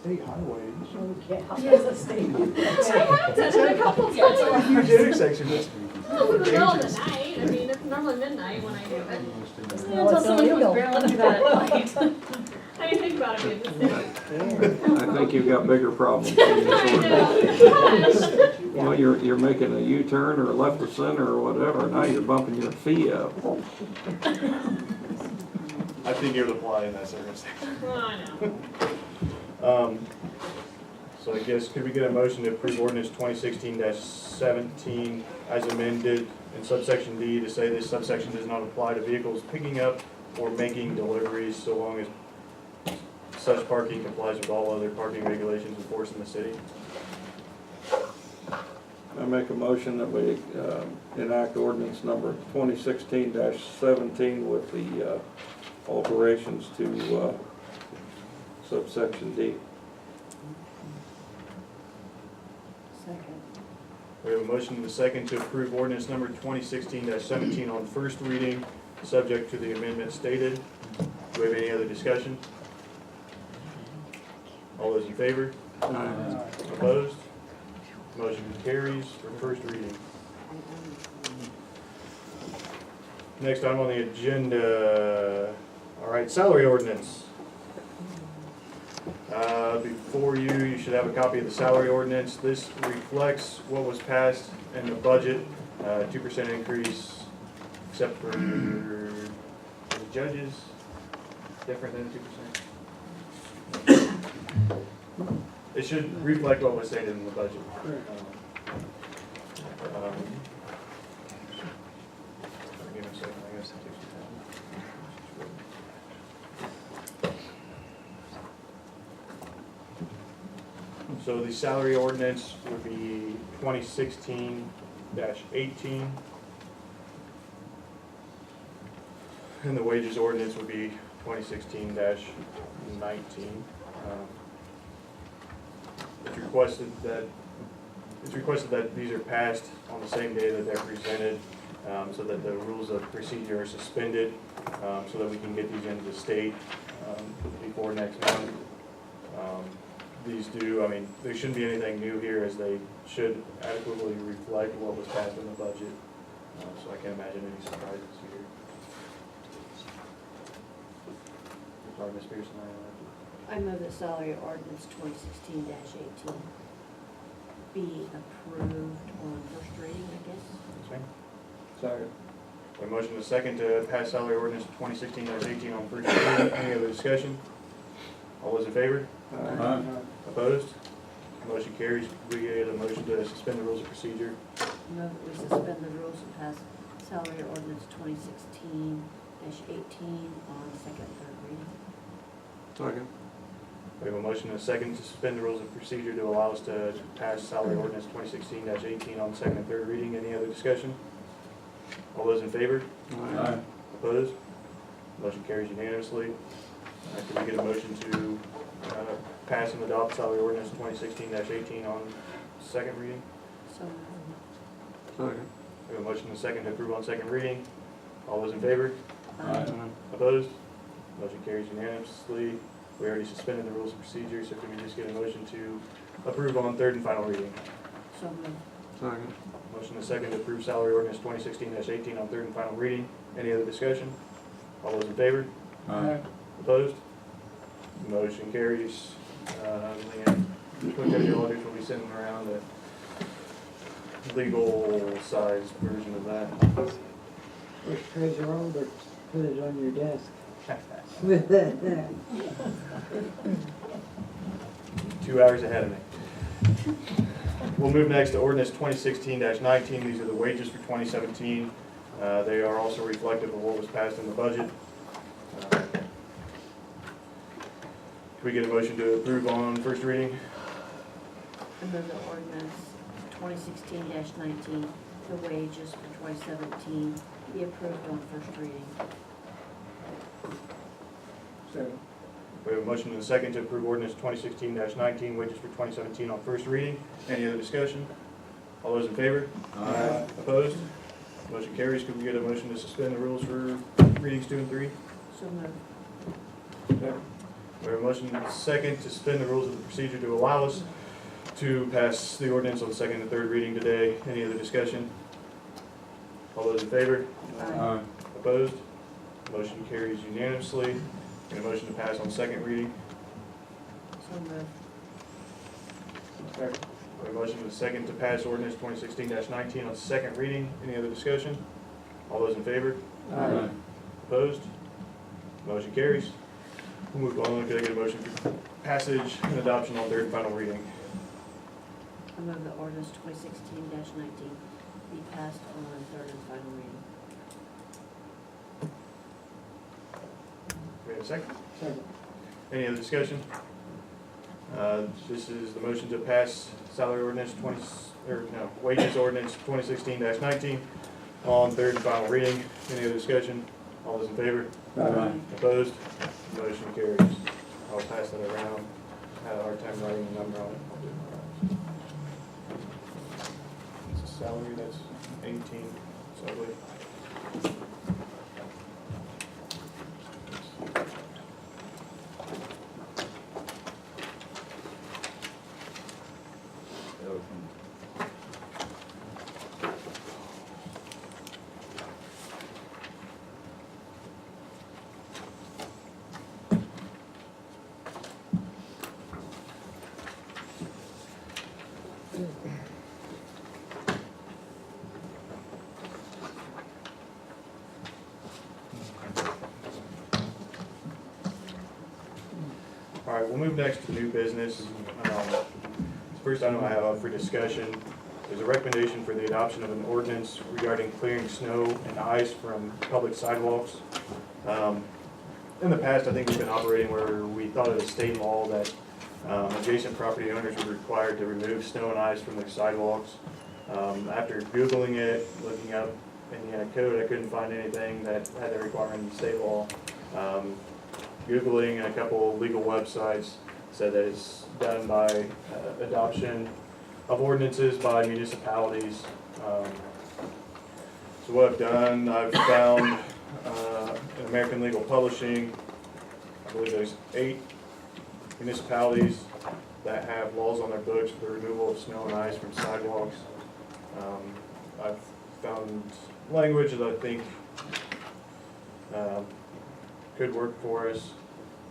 state highway. Yeah, it's a state. I have done it a couple Yeah, it's times. Huge intersection, that's Well, in the middle of the dangerous. night, I mean, it's normally midnight when I do it. No, Until it's someone illegal. comes barreling through that at night. I didn't think about it being I think you've got bigger problems than this I ordinance. know. Well, you're making a U-turn or a left of center or whatever, now you're bumping your fee up. I think it would apply in that circumstance. Well, I know. So I guess, could we get a motion to approve ordinance 2016-17 as amended in subsection D to say this subsection does not apply to vehicles picking up or making deliveries so long as such parking complies with all other parking regulations enforced in the city? I make a motion that we enact ordinance number 2016-17 with the alterations to subsection D. Second. We have a motion and a second to approve ordinance number 2016-17 on first reading, subject to the amendment stated. Do we have any other discussion? All those in favor? Opposed? Motion carries for first reading. Next item on the agenda, all right, salary ordinance. Before you should have a copy of the salary ordinance. This reflects what was passed in the budget, 2% increase, except for the judges, different than 2%. It should reflect what was stated in the budget. Give me a second, I guess. So the salary ordinance would be 2016-18. And the wages ordinance would be 2016-19. It's requested that these are passed on the same day that they're presented, so that the rules of procedure are suspended, so that we can get these into the state before next month. These do, I mean, there shouldn't be anything new here, as they should adequately reflect what was passed in the budget. So I can't imagine any surprises here. Sorry, Ms. Pearson, I move that salary ordinance 2016-18 be approved on first reading, I guess. Yes, ma'am. Second. A motion and a second to pass salary ordinance 2016-18 on first reading. Any other discussion? All those in favor? Opposed? Motion carries. We get a motion to suspend the rules of procedure. Move that we suspend the rules and pass salary ordinance 2016-18 on second and third reading. Second. We have a motion and a second to suspend the rules of procedure to allow us to pass salary ordinance 2016-18 on second and third reading. Any other discussion? All those in favor? Opposed? Motion carries unanimously. Could we get a motion to pass and adopt salary ordinance 2016-18 on second reading? So moved. Second. We have a motion and a second to approve on second reading. All those in favor? Aye. Opposed? Motion carries unanimously. We already suspended the rules of procedure, so can we just get a motion to approve on third and final reading? So moved. Second. Motion and a second to approve salary ordinance 2016-18 on third and final reading. Any other discussion? All those in favor? Opposed? Motion carries. Leanne, quick your auditors will be sending around a legal size version of that. Which page are on, but put it on your desk. 2 hours ahead of me. We'll move next to ordinance 2016-19. These are the wages for 2017. They are also reflective of what was passed in the budget. Can we get a motion to approve on first reading? I move that ordinance 2016-19, the wages for 2017 be approved on first reading. Second. We have a motion and a second to approve ordinance 2016-19, wages for 2017 on first reading. Any other discussion? All those in favor? Opposed? Motion carries. Could we get a motion to suspend the rules for readings 2 and 3? So moved. We have a motion and a second to suspend the rules of the procedure to allow us to pass the ordinance on second and third reading today. Any other discussion? All those in favor? Aye. Opposed? Motion carries unanimously. And a motion to pass on second reading. So moved. We have a motion and a second to pass ordinance 2016-19 on second reading. Any other discussion? All those in favor? Aye. Opposed? Motion carries. We'll move on. Could I get a motion for passage and adoption on third and final reading? I move that ordinance 2016-19 be passed on third and final reading. We have a second? Second. Any other discussion? This is the motion to pass salary ordinance wages ordinance 2016-19 on third and final reading. Any other discussion? All those in favor? Aye. Opposed? Motion carries. I'll pass that around. Had a hard time writing the number on it. I'll do it. It's a salary, that's 18, so I believe. All right, we'll move next to new business. First item I have up for discussion is a recommendation for the adoption of an ordinance regarding clearing snow and ice from public sidewalks. In the past, I think we've been operating where we thought it was state law that adjacent property owners were required to remove snow and ice from their sidewalks. After Googling it, looking up Indiana code, I couldn't find anything that had that requirement in state law. Googling and a couple legal websites said that it's done by adoption of ordinances by municipalities. So what I've done, I've found in American Legal Publishing, I believe there's 8 municipalities that have laws on their books for the removal of snow and ice from sidewalks. I've found language that I think could work for us,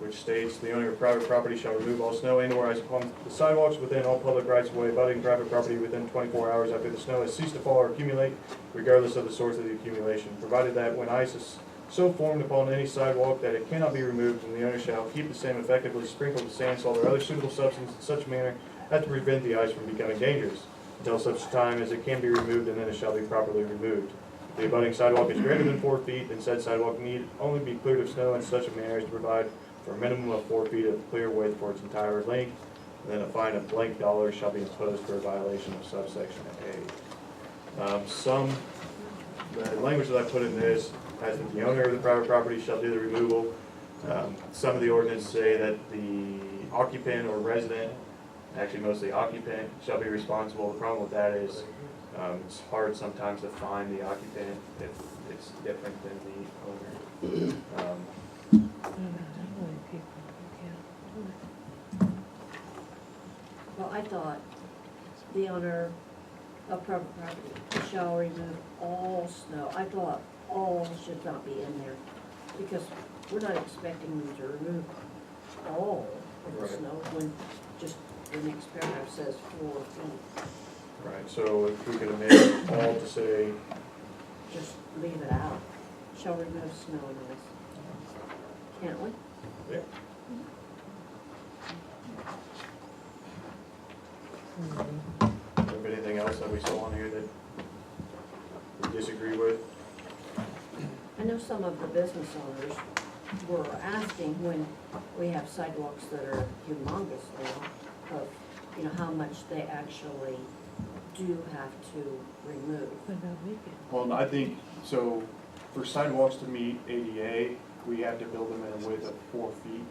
which states the owner of private property shall remove all snow and or ice upon the sidewalks within all public rights of way abutting private property within 24 hours after the snow has ceased to fall or accumulate, regardless of the source of the accumulation, provided that when ice is so formed upon any sidewalk that it cannot be removed, and the owner shall keep the same effectively sprinkled with sand, salt, or other suitable substance in such manner as to prevent the ice from becoming dangerous, until such time as it can be removed, and then it shall be properly removed. If the abutting sidewalk is greater than 4 feet, then said sidewalk need only be cleared of snow in such a manner as to provide for a minimum of 4 feet of clear width for its entire length, and then a fine of blank dollars shall be imposed for a violation of subsection A. The language that I put in this has that the owner of the private property shall do the removal. Some of the ordinances say that the occupant or resident, actually mostly occupant, shall be responsible. The problem with that is it's hard sometimes to find the occupant if it's different than the owner. Well, I thought the owner of private property shall remove all snow. I thought all should not be in there, because we're not expecting them to remove all of the Right. snow when just the next paragraph says 4 feet. Right, so if we could amend all to say, Just leave it out. Shall remove snow and ice. Can't we? yeah. Have anything else that we saw on here that we disagree with? I know some of the business owners were asking when we have sidewalks that are humongous now, of, you know, how much they actually do have to remove. Well, I think, so for sidewalks to meet ADA, we have to build them in a width of 4 feet.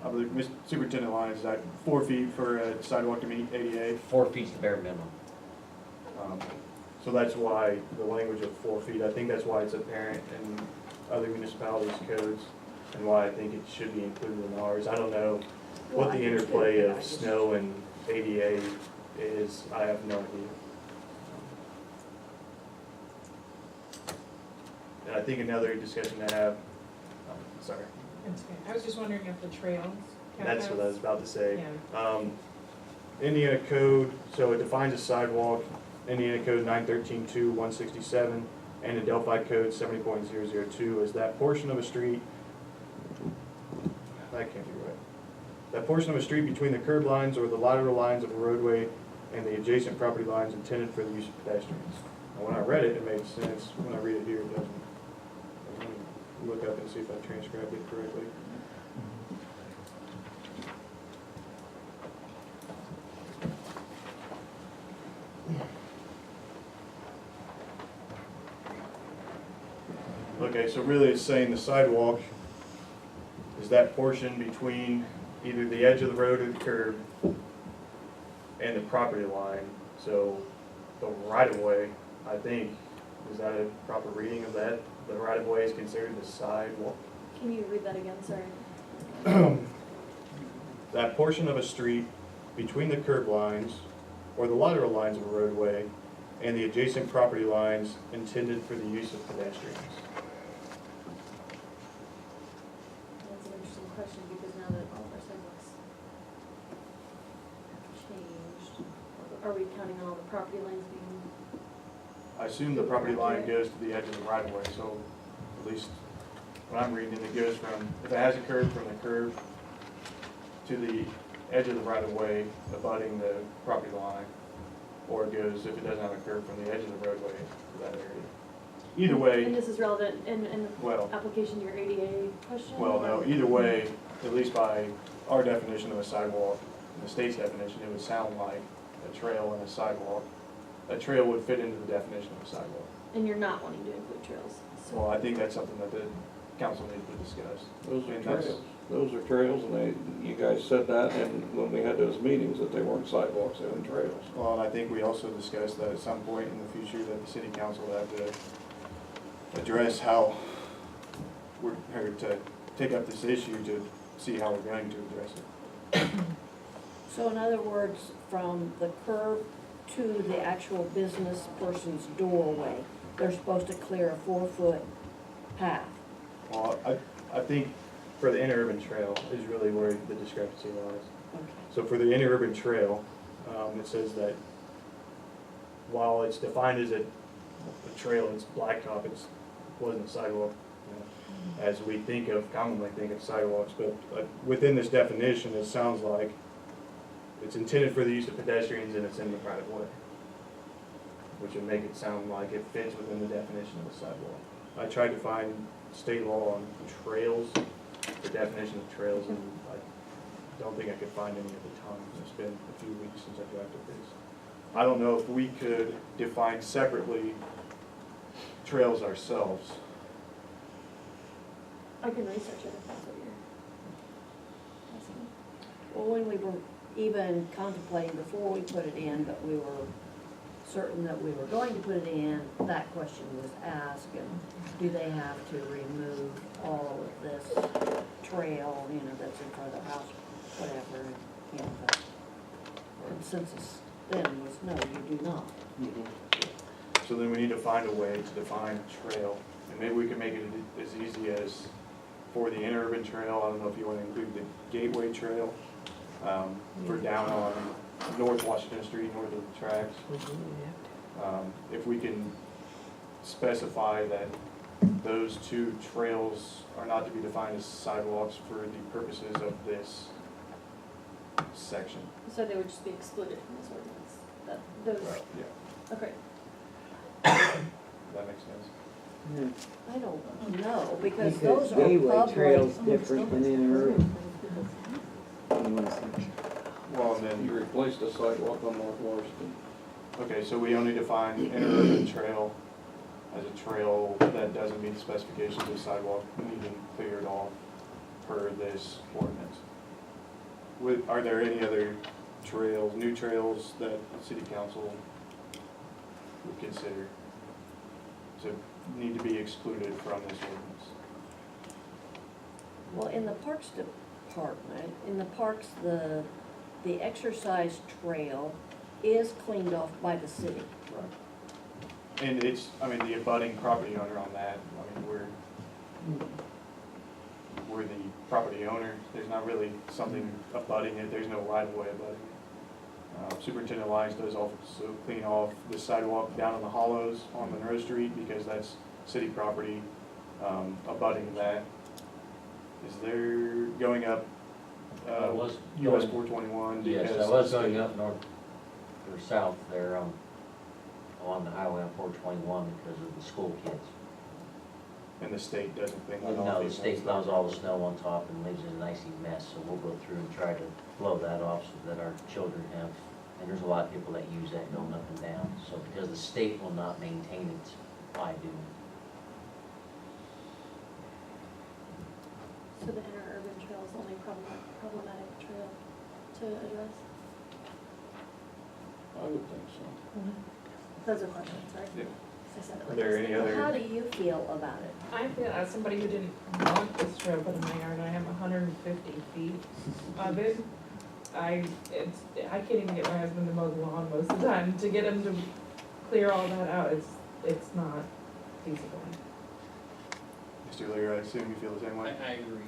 I believe Mr. Superintendent Lyons, is that 4 feet for a sidewalk to meet ADA? 4 feet's the bare minimum. So that's why the language of 4 feet, I think that's why it's apparent in other municipalities' codes. and why I think it should be included in ours. I don't know Well, what I the do too, interplay but I of just- snow and ADA is. I have no idea. And I think another discussion to have, sorry, That's okay. I was just wondering if the trails count that's what I was as- about to say. Yeah. Indiana code, so it defines a sidewalk, Indiana code 913.2.167, and the Delphi code 70.002 is that portion of a street, that can't be right. That portion of a street between the curb lines or the lateral lines of a roadway and the adjacent property lines intended for the use of pedestrians. Now, when I read it, it made sense. When I read it here, it doesn't. Let me look up and see if I transcribed it correctly. Okay, so really it's saying the sidewalk is that portion between either the edge of the road or the curb and the property line. So the right-of-way, I think, is that a proper reading of that? The right-of-way is considered the sidewalk? Can you read that again, sorry? That portion of a street between the curb lines or the lateral lines of a roadway and the adjacent property lines intended for the use of pedestrians. That's an interesting question, because now that all of our sidewalks changed, are we counting on all the property lines being? I assume the property line goes to the edge of the right of way, so at least when I'm reading it, it goes from, if it has a curve, from the curve to the edge of the right of way abutting the property line, or it goes, if it doesn't have a curve, from the edge of the roadway to that area. Either And way, this is relevant in well, application to your ADA question? well, no, or- either way, at least by our definition of a sidewalk, and the state's definition, it would sound like a trail and a sidewalk. A trail would fit into the definition of a sidewalk. And you're not wanting to include trails, so. Well, I think that's something that the council needs to discuss. Those are And that's- trails. Those are trails, and you guys said that, and when we had those meetings, that they weren't sidewalks, they were trails. Well, and I think we also discussed that at some point in the future that the city council would have to address how we're, or to take up this issue to see how we're going to address it. So in other words, from the curb to the actual business person's doorway, they're supposed to clear a 4-foot path. Well, I think for the interurban trail is really where the discrepancy lies. Okay. So for the interurban trail, it says that while it's defined as a trail, it's blacktop, wasn't a sidewalk, you know, as we commonly think of sidewalks, but within this definition, it sounds like it's intended for the use of pedestrians and it's in the right of way, which would make it sound like it fits within the definition of a sidewalk. I tried to find state law on trails, the definition of trails, and I don't think I could find any at the time. It's been a few weeks since I drafted this. I don't know if we could define separately trails ourselves. I can research it if that's what you're asking. Well, when we were even contemplating before we put it in, but we were certain that we were going to put it in, that question was asked, and do they have to remove all of this trail, you know, that's in front of the house, whatever, and, you know, the consensus then was, no, you do not. So then we need to find a way to define trail, and maybe we can make it as easy as for the interurban trail, I don't know if you want to include the Gateway Trail, for down on North Washington Street, north of the tracks. If we can specify that those two trails are not to be defined as sidewalks for the purposes of this section. So they would just be excluded from this ordinance, that, those, Yeah, okay. that makes sense. I don't know, because Because those are Gateway Trail's public. different than interurban. Well, and You then, replaced a sidewalk on North Washington. okay, so we only define interurban trail as a trail that doesn't meet the specifications of sidewalk needing cleared off per this ordinance. Are there any other trails, new trails that the city council would consider to need to be excluded from this ordinance? Well, in the Parks Department, in the parks, the exercise trail is cleaned off by the city. Right. And it's, I mean, the abutting property owner on that, I mean, we're the property owner. There's not really something abutting it, there's no right of way abutting it. Superintendent Lyons does also clean off the sidewalk down in the hollows on Monroe Street because that's city property, abutting that. Is there going up, I was US going- 421? Yes, because I was the going state- up north or south there, on the highway on 421 because of the school kids. And the state doesn't clean that off? No, the even state though it's plows all the snow on top and leaves it an icy mess, so we'll go through and try to blow that off so that our children have, and there's a lot of people that use that going up and down, so because the state will not maintain it, I do. So the interurban trail is the only problematic trail to address? I would think so. Those are questions, right? Yeah. I said it Are like there this. any Well, how other, do you feel about it? I feel, as somebody who didn't want this trail put in my yard, I have 150 feet of it. I can't even get my husband to mow the lawn most of the time. To get him to clear all that out, it's not feasible. Mr. Lear, I assume you feel the same way? I agree.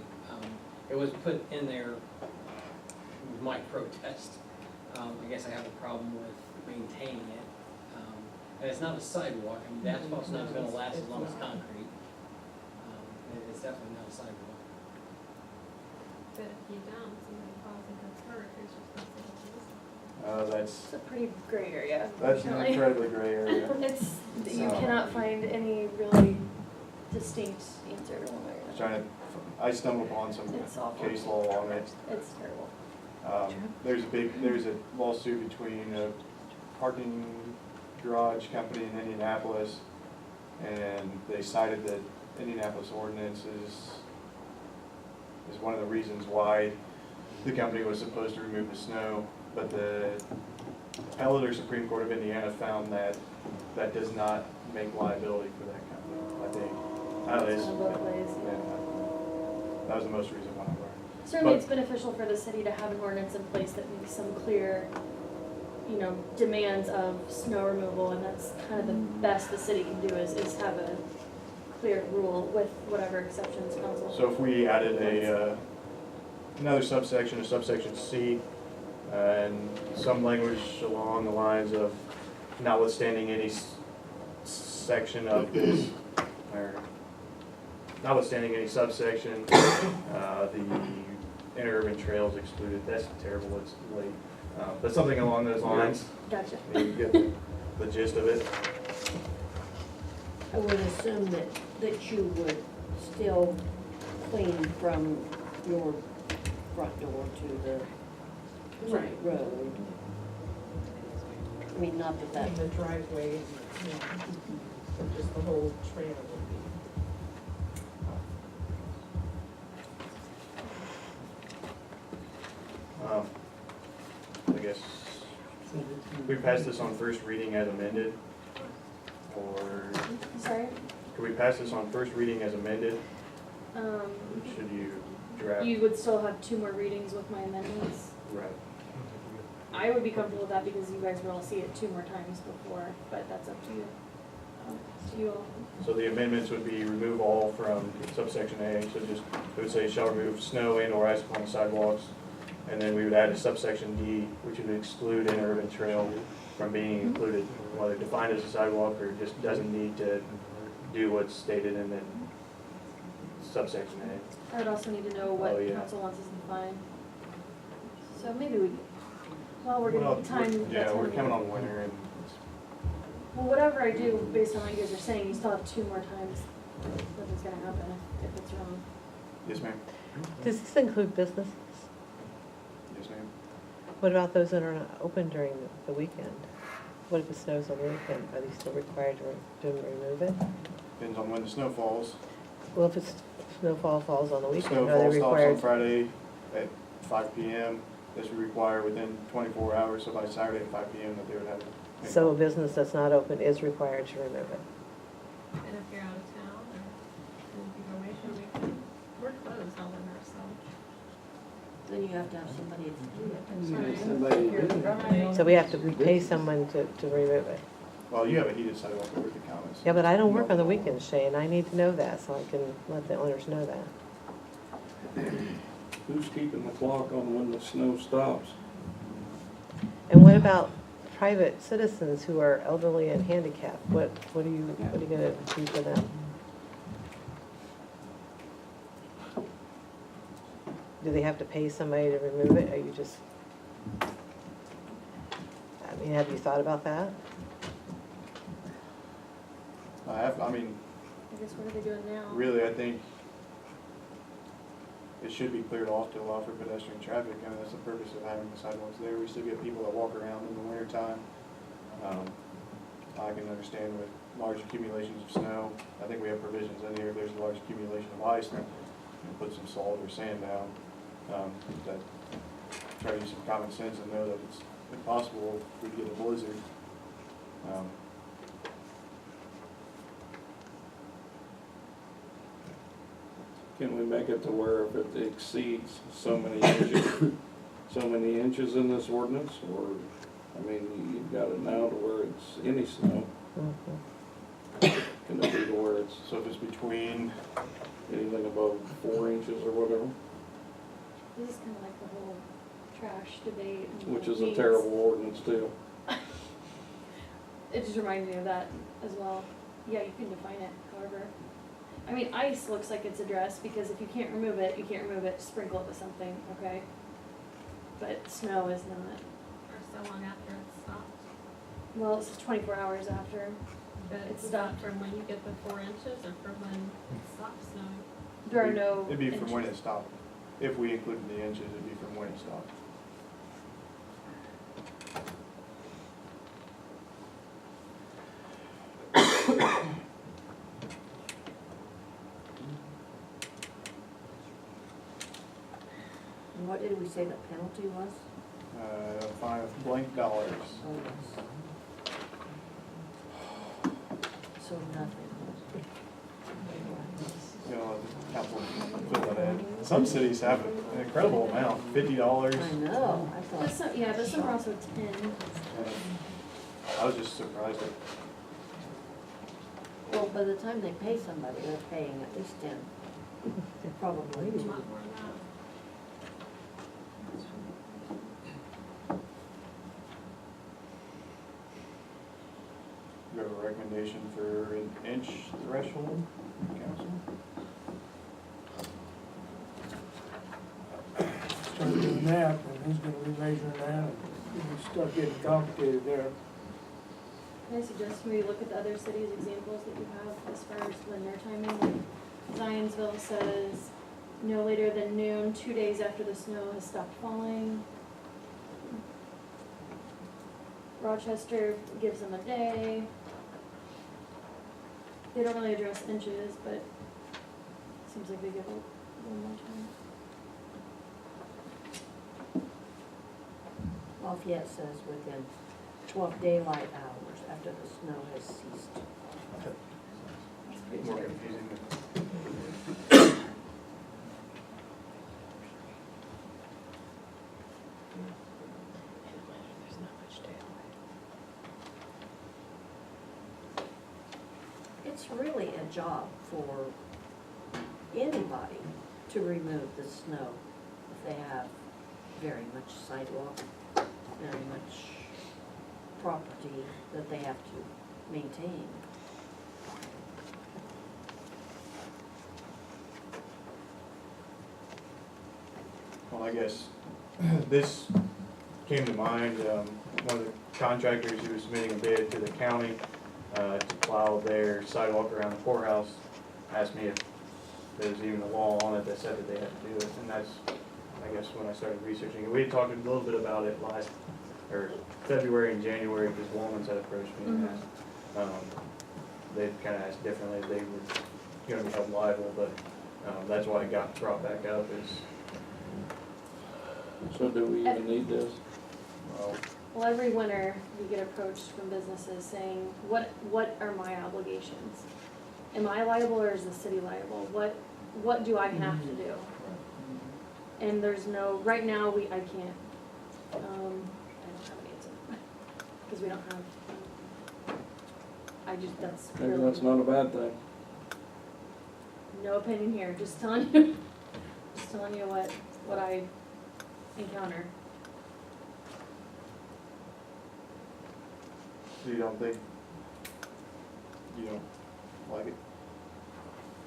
It was put in there with my protest. I guess I have a problem with maintaining it. And it's not a sidewalk, I mean, the asphalt's not gonna last as long as concrete. It's definitely not a sidewalk. But if you don't, somebody falls and gets hurt, who's responsible for this? That's, It's a pretty gray area, that's an unfortunately. incredibly gray area. It's, you So- cannot find any really distinct answer one way or another. Trying to, I stumbled upon some It's awful. case law on it. It's terrible. There's a lawsuit between a parking garage company in Indianapolis, and they cited that Indianapolis ordinance is one of the reasons why the company was supposed to remove the snow, but the appellate or Supreme Court of Indiana found that that does not make liability for that company, I think. I don't know, It's on both ways, yeah. yeah, that was the most recent one I learned. Certainly, But- it's beneficial for the city to have an ordinance in place that makes some clear, you know, demands of snow removal, and that's kind of the best the city can do is have a clear rule with whatever exceptions council. So if we added another subsection, a subsection C, and some language along the lines of notwithstanding any section of this, or notwithstanding any subsection, the interurban trails excluded, that's terrible, it's late. But something along those lines, Gotcha. you get the gist of it. I would assume that you would still clean from your front door to the Right. road. I mean, not that In that, the driveway, or just the whole trail would be. I guess, we pass this on first reading as amended, or Sorry? could we pass this on first reading as amended? Um, Should you draft? you would still have 2 more readings with my amendments. Right. I would be comfortable with that because you guys will all see it 2 more times before, but that's up to you. To you all. So the amendments would be remove all from subsection A, so just, it would say shall remove snow and or ice upon the sidewalks. And then we would add a subsection D, which would exclude interurban trail from being included, whether defined as a sidewalk or just doesn't need to do what's stated in the subsection A. I would also need to know Oh, what yeah. council wants us to define. So maybe we, while we're Well, getting time. Yeah, that's we're when we- coming on winter and Well, whatever I do, based on what you guys are saying, you still have 2 more times. Nothing's gonna happen if it's wrong. yes, ma'am. Does this include businesses? Yes, ma'am. What about those that are not open during the weekend? What if it snows on the weekend? Are they still required to remove it? Depends on when the snow falls. Well, if it's snowfall falls on the weekend, are Snowfall they stops on required? Friday at 5 PM. This would require within 24 hours, so by Saturday at 5 PM that they would have it. So a business that's not open is required to remove it? And if you're out of town, or if you go away for a weekend, we're closed all winter, Then you have to have somebody to do it. You need somebody to do it. So we have to pay someone to remove it. Well, you have a heated sidewalk over the counties. Yeah, but I don't work on the weekends, Shane, I need to know that, so I can let the owners know that. Who's keeping the clock on when the snow stops? And what about private citizens who are elderly and handicapped? What are you gonna do for them? Do they have to pay somebody to remove it, or you just, I mean, have you thought about that? I mean, I guess what are they doing now? really, I think it should be cleared off to allow for pedestrian traffic. I mean, that's the purpose of having the sidewalks there. We still get people that walk around in the winter time. I can understand with large accumulations of snow. I think we have provisions in here. If there's a large accumulation of ice, then you can put some salt or sand down. That try to use some common sense and know that it's impossible if we get a blizzard. Can we make it to where if it exceeds so many inches in this ordinance, or, I mean, you've got it now to where it's any snow. Can it be to where it's, So if it's between, anything above 4 inches or whatever, This is kind of like the whole trash debate. and which is a needs. terrible ordinance too. It just reminded me of that as well. Yeah, you can define it, however. I mean, ice looks like it's addressed, because if you can't remove it, you can't remove it, sprinkle it with something, okay? But snow is not. Or so long after it's stopped. Well, it's 24 hours after. But It's it's not from when you get the 4 inches or from when it stops snowing. There are no. it'd be from when it inches. stopped. If we included the inches, it'd be from when it stopped. And what did we say the penalty was? Fine of blank dollars. Oh, yes. So nothing. You know, the council fill that in. Some cities have an incredible amount, $50. I know, I But thought, some, yeah, but some are also 10. And I was just surprised at, well, by the time they pay somebody, they're paying at least 10, probably A two. lot more than that. you have a recommendation for an inch threshold, council? Start doing that, and who's gonna be measuring that, and we start getting complicated there. Can I suggest maybe look at the other cities' examples that you have as far as when their timing? Like Zionsville says no later than noon, 2 days after the snow has stopped falling. Rochester gives them a day. They don't really address inches, but seems like they give a little more time. Lafayette says within 12 daylight hours after the snow has ceased. More confusing. There's not much daylight. It's really a job for anybody to remove the snow if they have very much sidewalk, very much property that they have to maintain. Well, I guess this came to mind, one of the contractors who was submitting a bid to the county to plow their sidewalk around the courthouse asked me if there was even a law on it that said that they had to do it, and that's, I guess, when I started researching it. We had talked a little bit about it last, or February and January, because Walmans had approached me and asked, they kind of asked differently, if they were gonna be held liable, but that's why it got brought back up, is, So do we even need this? well, Well, every winter, we get approached from businesses saying, what are my obligations? Am I liable or is the city liable? What do I have to do? And there's no, right now, I can't, I don't have an answer, because we don't have, that's Maybe really, that's not a bad thing. no opinion here, just telling you what I encounter. So you don't think, you don't like it?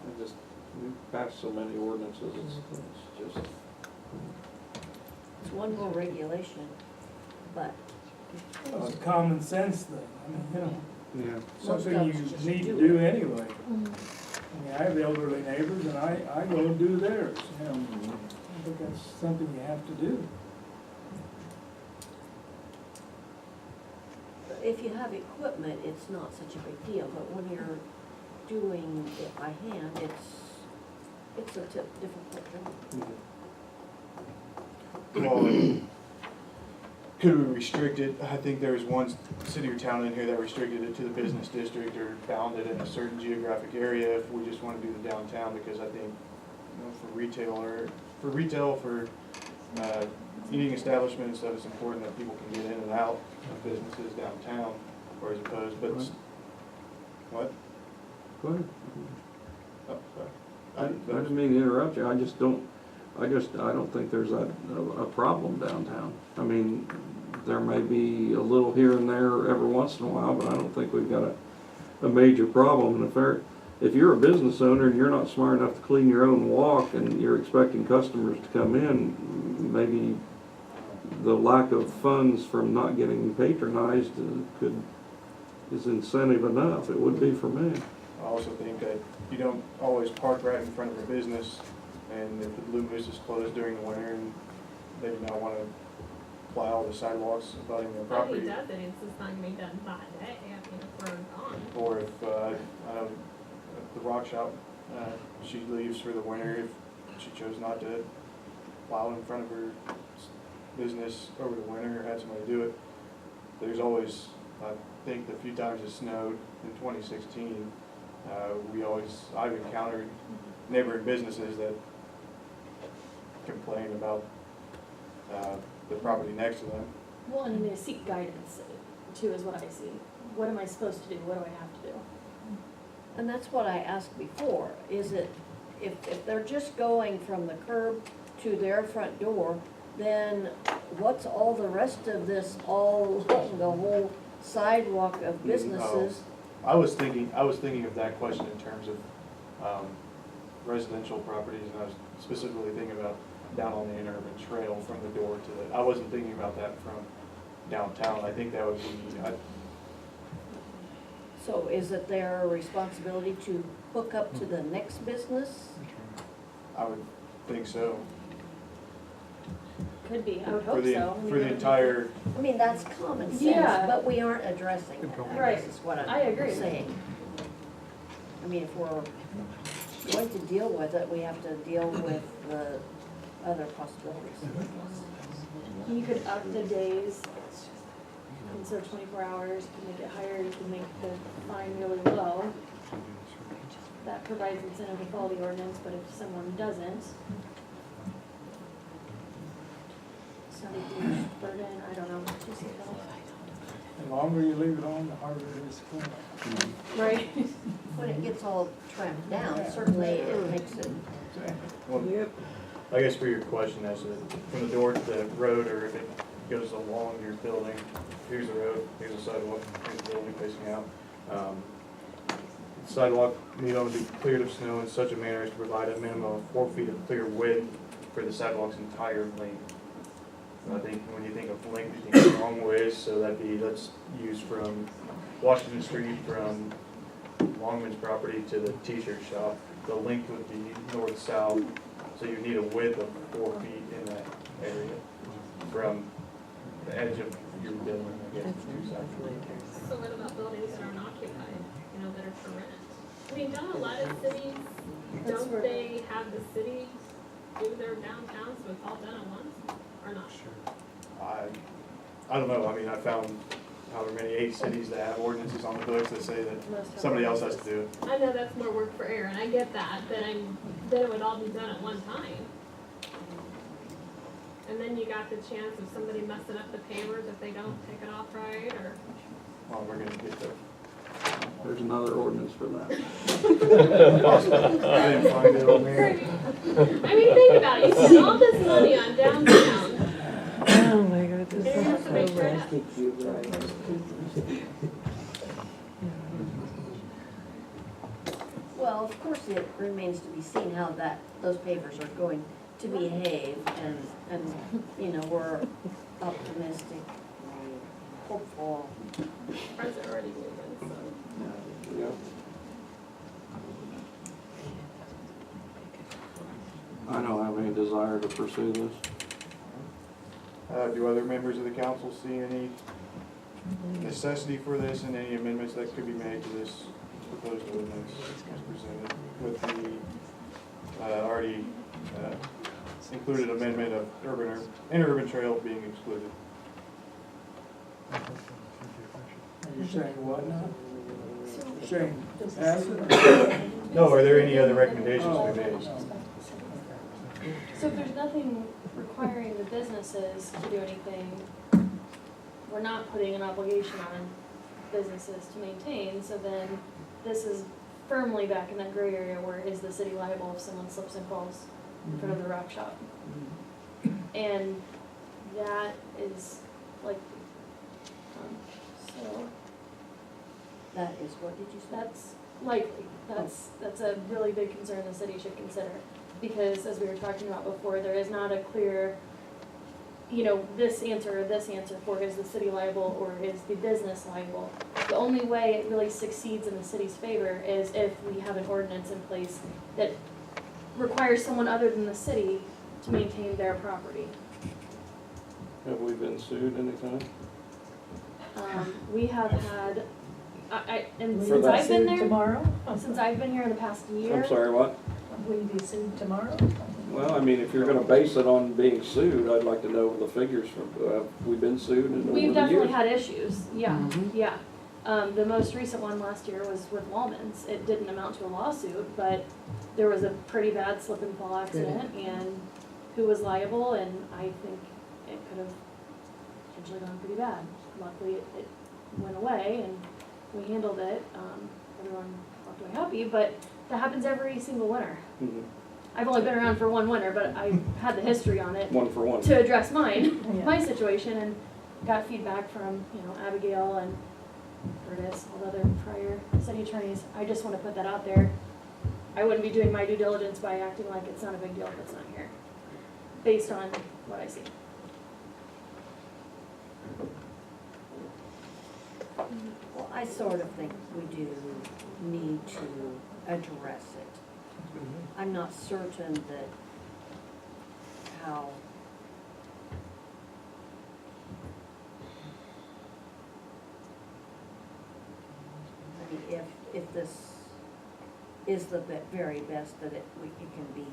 I just, we've passed so many ordinances, it's just, It's one more regulation, but It's a common sense thing, I mean, you know, yeah. most something of you us just need to do do it. anyway. I mean, I have elderly neighbors and I go and do theirs, you know. I think that's something you have to do. If you have equipment, it's not such a big deal, but when you're doing it by hand, it's a difficult job. Well, could we restrict it? I think there was one city or town in here that restricted it to the business district or bound it in a certain geographic area if we just want to do the downtown, because I think, you know, for retail, for eating establishments and stuff, it's important that people can get in and out of businesses downtown, or as opposed, but, what? Go ahead. Oh, sorry. I didn't mean to interrupt you, I don't think there's a problem downtown. I mean, there may be a little here and there every once in a while, but I don't think we've got a major problem. And if you're a business owner and you're not smart enough to clean your own walk and you're expecting customers to come in, maybe the lack of funds from not getting patronized is incentive enough. It would be for me. I also think that you don't always park right in front of a business, and if the Blue Moose is closed during the winter and they do not want to plow the sidewalks abutting their If property, he does it, it's just not gonna be done that day, I mean, if we're gone. or if the rock shop, she leaves for the winter, if she chose not to plow in front of her business over the winter or had somebody do it, there's always, I think the few times it snowed in 2016, I've encountered neighboring businesses that complain about the property next to them. Well, and they seek guidance too, is what I see. What am I supposed to do? What do I have to do? And that's what I asked before, is it, if they're just going from the curb to their front door, then what's all the rest of this, all along the whole sidewalk of businesses? I was thinking of that question in terms of residential properties, and I was specifically thinking about down on the interurban trail from the door to the, I wasn't thinking about that from downtown. I think that would be, So is it their responsibility to hook up to the next business? I would think so. Could be, I would For hope the, so. for the entire, I mean, that's common sense, Yeah. but we aren't addressing it, I Right. guess is what I agree. I'm saying. I mean, if we're going to deal with it, we have to deal with the other possibilities. You could up the days, instead of 24 hours, you can make it higher, you can make the fine really low. That provides incentive to follow the ordinance, but if someone doesn't, it's not a huge burden, I don't know, just, The longer you leave it on, the harder it is to clean up. right? When it gets all tramped down, certainly it makes it, well, I guess for your question as to from the door to the road, or if it goes along your building, here's the road, here's the sidewalk, here's the building facing out. Sidewalk need only be cleared of snow in such a manner as to provide a minimum of 4 feet of clear width for the sidewalk's entire length. And I think when you think of length, you think of long ways, so let's use from Washington Street, from Longman's property to the t-shirt shop. The length would be north-south, so you need a width of 4 feet in that area from the edge of your building, I guess, to south. So what about buildings that are unoccupied, you know, that are for rent? I mean, don't a lot of cities, That's don't where- they have the city do their downtown, so it's all done at once, or not? I don't know, I mean, I found however many 8 cities that have ordinances on the books that say that Most have somebody else has to ordinances. do it. I know that's more work for Aaron, I get that, but then it would all be done at one time. And then you got the chance of somebody messing up the pavers if they don't take it off right, or. Well, we're gonna get the. There's another ordinance for that. I didn't find it on there. I mean, think about it, you spend all this money on downtown, Oh, my God, and this you have is to make so sure bad. that. Well, of course, it remains to be seen how those pavers are going to behave, and, you know, we're optimistic, hopeful. Friends are already moving, so. Yeah. I don't have any desire to pursue this. Do other members of the council see any necessity for this and any amendments that could be made to this proposed ordinance as presented with the already included amendment of interurban trail being excluded? You're saying what now? You're saying pass it? No, are there any other recommendations to be made? So if there's nothing requiring the businesses to do anything, we're not putting an obligation on businesses to maintain, so then this is firmly back in that gray area where is the city liable if someone slips and falls in front of the rock shop? And that is like, so That is, what did you say? that's likely, that's a really big concern the city should consider. Because as we were talking about before, there is not a clear, you know, this answer for is the city liable or is the business liable. The only way it really succeeds in the city's favor is if we have an ordinance in place that requires someone other than the city to maintain their property. Have we been sued anytime? We have had, and For since that. I've been there, Tomorrow? since I've been here in the past year. I'm sorry, what? Will you be sued tomorrow? Well, I mean, if you're gonna base it on being sued, I'd like to know the figures from, have we been sued in over the years? We've definitely had issues, yeah, Mhm. yeah. The most recent one last year was with Wallman's. It didn't amount to a lawsuit, but there was a pretty bad slip and fall accident and who was liable, and I think it could have potentially gone pretty bad. Luckily, it went away and we handled it. Everyone walked away happy, but that happens every single winter. Mhm. I've only been around for one winter, but I had the history on it One for one. to address mine, Yeah. my situation, and got feedback from, you know, Abigail and Curtis, all the other prior city attorneys. I just want to put that out there. I wouldn't be doing my due diligence by acting like it's not a big deal if it's not here, based on what I see. Well, I sort of think we do need to address it. I'm not certain that how. I mean, if this is the very best that it can be,